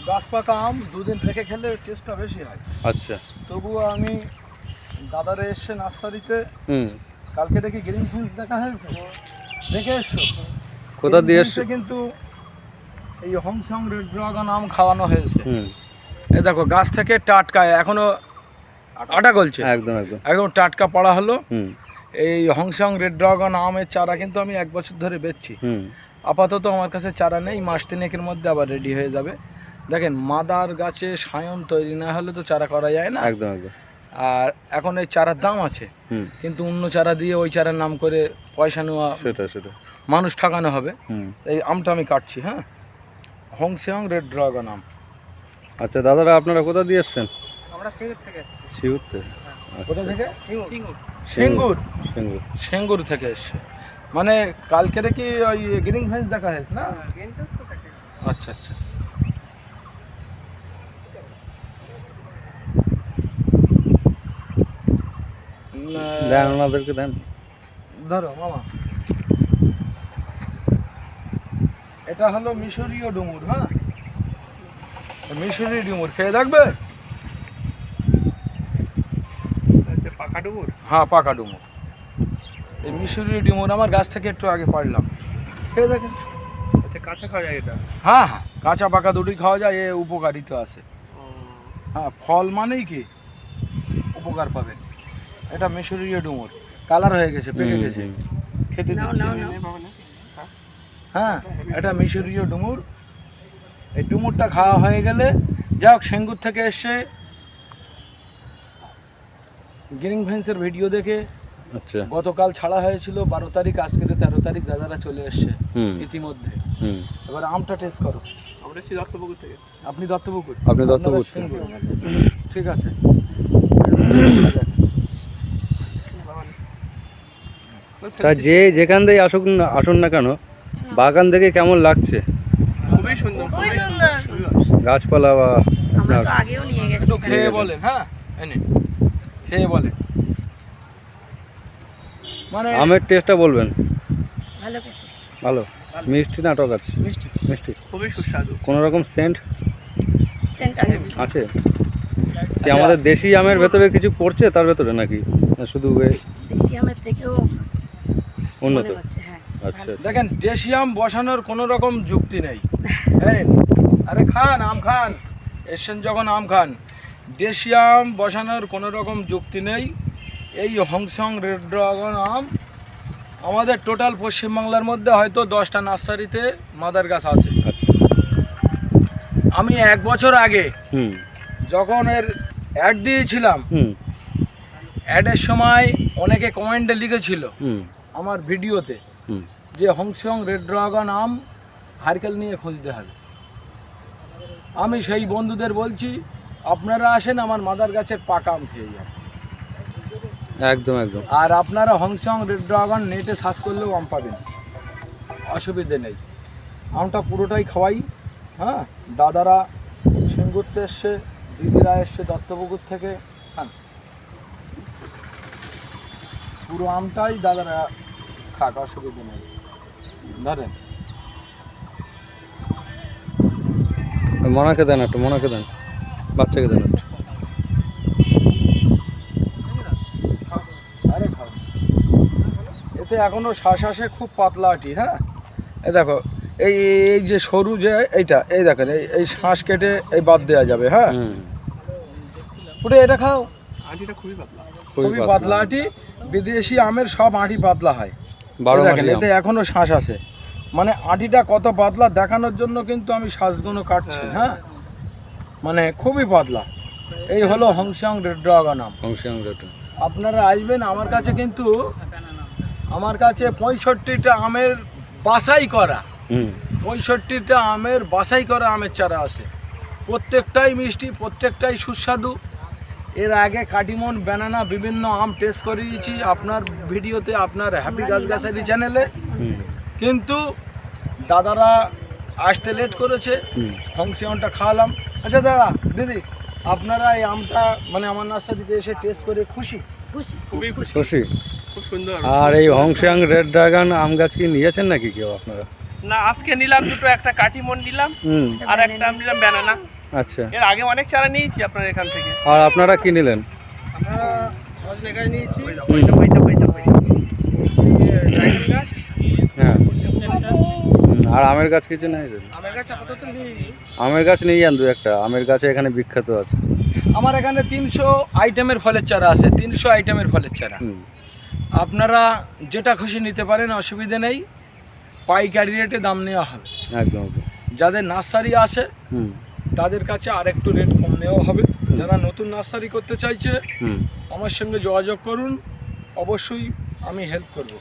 গাছ পাকা আম দুদিন রেখে খেলে টেস্টটা বেশি হয়। আচ্ছা, তবুও আমি দাদারা এসছে নার্সারিতে, কালকে দেখি গ্রিন ফিন্স দেখা হয়েছে, দেখে এসছো? কোথা দিয়ে এসছো? কিন্তু এই হংসং রেড ড্রাগন আম খাওয়ানো হয়েছে। এই দেখো গাছ থেকে টাটকা, এখনো আটা গলছে, একদম একদম একদম টাটকা পড়া হলো। এই হংসং রেড ড্রাগন আমের চারা কিন্তু আমি 1 বছর ধরে বেচছি। আপাতত আমার কাছে চারা নেই, মাস তিনেকের মধ্যে আবার রেডি হয়ে যাবে। দেখেন মাদার গাছে সায়ন তৈরি না হলে তো চারা করা যায় না। একদম একদম। আর এখন এই চারার দাম আছে, কিন্তু অন্য চারা দিয়ে ওই চারার নাম করে পয়সা নেওয়া, সেটা মানুষ ঠকানো হবে। এই আমটা আমি কাটছি। হ্যাঁ, হংসং রেড ড্রাগন আম। আচ্ছা দাদারা, আপনারা কোথা দিয়ে এসছেন? আমরা সিঙ্গুর থেকে এসেছি। সিঙ্গুর থেকে? কোথা থেকে? সিঙ্গুর। সিঙ্গুর থেকে এসছে। মানে কালকে কি ওই গ্রিন ফেন্স দেখা হয়েছে না? আচ্ছা আচ্ছা। দেন ওনাদেরকে, দেন। ধরো মামা, এটা হলো মিশরীয় ডুমুর। হ্যাঁ, মিশরীয় ডুমুর খেয়ে দেখবে? পাকা ডুমুর? হ্যাঁ, পাকা ডুমুর। এই মিশরীয় ডুমুর আমার গাছ থেকে একটু আগে পারলাম, খেয়ে দেখেন। আচ্ছা, কাঁচা খাওয়া যায় এটা? হ্যাঁ হ্যাঁ, কাঁচা পাকা দুটোই খাওয়া যায়। এ উপকারিতা আছে। হ্যাঁ, ফল মানেই কি উপকার পাবেন। এটা মিশরীয় ডুমুর, কালার হয়ে গেছে, পেকে গেছে, খেতে দিচ্ছি। হ্যাঁ, এটা মিশরীয় ডুমুর। এই ডুমুরটা খাওয়া হয়ে গেলে, যাই হোক, সিঙ্গুর থেকে এসছে, গ্রিন ফেন্সের ভিডিও দেখে। আচ্ছা, গতকাল ছাড়া হয়েছিল 12 তারিখ, আজকে 13 তারিখ, দাদারা চলে এসছে ইতিমধ্যে। এবার আমটা টেস্ট করো। আমরা এসেছি দত্তপুকুর থেকে। আপনি দত্তপুকুর? আপনি দত্তপুকুর থেকে। ঠিক আছে। তা যে যেখান থেকে আসুন না কেন, বাগান থেকে কেমন লাগছে? খুবই সুন্দর, খুবই সুন্দর গাছপালা বা আমরা তো আগেও নিয়ে গেছি। একটু খেয়ে বলেন। হ্যাঁ, এনে খেয়ে বলেন, মানে আমের টেস্টটা বলবেন। ভালো ভালো, মিষ্টি না টক আছে? মিষ্টি, মিষ্টি, খুবই সুস্বাদু। কোনো রকম সেন্ট আছে কি? আচ্ছা, আমাদের দেশি আমের ভেতরে কিছু পড়ছে তার ভেতরে নাকি, না শুধু দেশি আমের থেকেও উন্নত? হ্যাঁ। আচ্ছা, দেখেন, দেশি আম বসানোর কোনো রকম যুক্তি নেই। আরে খান, আম খান, এসছেন যখন আম খান। দেশি আম বসানোর কোনো রকম যুক্তি নেই। এই হংসং রেড ড্রাগন আম আমাদের টোটাল পশ্চিমবাংলার মধ্যে হয়তো 10টা নার্সারিতে মাদার গাছ আছে। আচ্ছা। আমি 1 বছর আগে যখন এর অ্যাড দিয়েছিলাম, অ্যাডের সময় অনেকে কমেন্টে লিখেছিল আমার ভিডিওতে যে হংসং রেড ড্রাগন আম হারকেল নিয়ে খুঁজতে হবে। আমি সেই বন্ধুদের বলছি, আপনারা আসেন, আমার মাদার গাছের পাকা আম খেয়ে যান। একদম একদম। আর আপনারা হংসং রেড ড্রাগন নেটে সার্চ করলেও আম পাবেন, অসুবিধে নেই। আমটা পুরোটাই খাওয়াই। হ্যাঁ, দাদারা সিঙ্গুরতে এসছে, দিদিরা এসছে দত্তপুকুর থেকে। হ্যাঁ, পুরো আমটাই দাদারা খাক, অসুবিধে নেই। ধরেন, মনাকে দেন একটু, মনাকে দেন, বাচ্চাকে দেন একটু। আরে খাও, এতে এখনো শ্বাস আসে, খুব পাতলা আটি। হ্যাঁ, এই দেখো, এই এই যে সরু যে এইটা, এই দেখেন, এই শ্বাস কেটে এই বাদ দেওয়া যাবে। হ্যাঁ, পুরো এটা খাও। আটিটা খুবই পাতলা, খুবই পাতলা আটি। বিদেশি আমের সব আটি পাতলা হয়। দেখেন, এতে এখনো শ্বাস আছে, মানে আটিটা কত পাতলা দেখানোর জন্য কিন্তু আমি শ্বাসগুলো কাটছি। হ্যাঁ, মানে খুবই পাতলা। এই হলো হংসং রেড ড্রাগন আম। হংসং রেড, আপনারা আসবেন আমার কাছে, কিন্তু আমার কাছে 65টা আমের বাছাই করা, 65টা আমের বাছাই করা আমের চারা আছে। প্রত্যেকটাই মিষ্টি, প্রত্যেকটাই সুস্বাদু। এর আগে কাটিমন, ব্যানানা, বিভিন্ন আম টেস্ট করিয়েছি আপনার ভিডিওতে, আপনার হ্যাপি গাছগাছালি চ্যানেলে। কিন্তু দাদারা আসতে লেট করেছে, হংসংটা খাওয়ালাম। আচ্ছা দাদা, দিদি, আপনারা এই আমটা মানে আমার নার্সারিতে এসে টেস্ট করে খুশি? খুশি, খুবই খুশি। খুশি। খুব সুন্দর। আর এই হংসিয়াং রেড ড্রাগন আম গাছ কি নিয়েছেন নাকি কেউ আপনারা? না, আজকে নিলাম দুটো, একটা কাটিমন নিলাম হুম, আর একটা আম নিলাম ব্যানানা। আচ্ছা। এর আগে অনেক চারা নিয়েছি আপনার এখান থেকে। আর আপনারা কি নিলেন? আমরা সজনেখাই নিয়েছি, হুম। ড্রাগন গাছ, হ্যাঁ। সেন্টার আছে। আর আমের গাছ কিছু নাই? আমের গাছ আপাতত নিইনি। আমের গাছ নিয়ে যান দু একটা, আমের গাছে এখানে বিখ্যাত আছে। আমার এখানে 300 আইটেমের ফলের চারা আছে, 300 আইটেমের ফলের চারা। হুম, আপনারা যেটা খুশি নিতে পারেন, অসুবিধে নেই, পাইকারি রেটে দাম নেওয়া হবে। একদম একদম। যাদের নার্সারি আছে হুম তাদের কাছে আরেকটু রেট কম নেওয়া হবে। যারা নতুন নার্সারি করতে চাইছে হুম। আমার সঙ্গে যোগাযোগ করুন, অবশ্যই আমি হেল্প করব।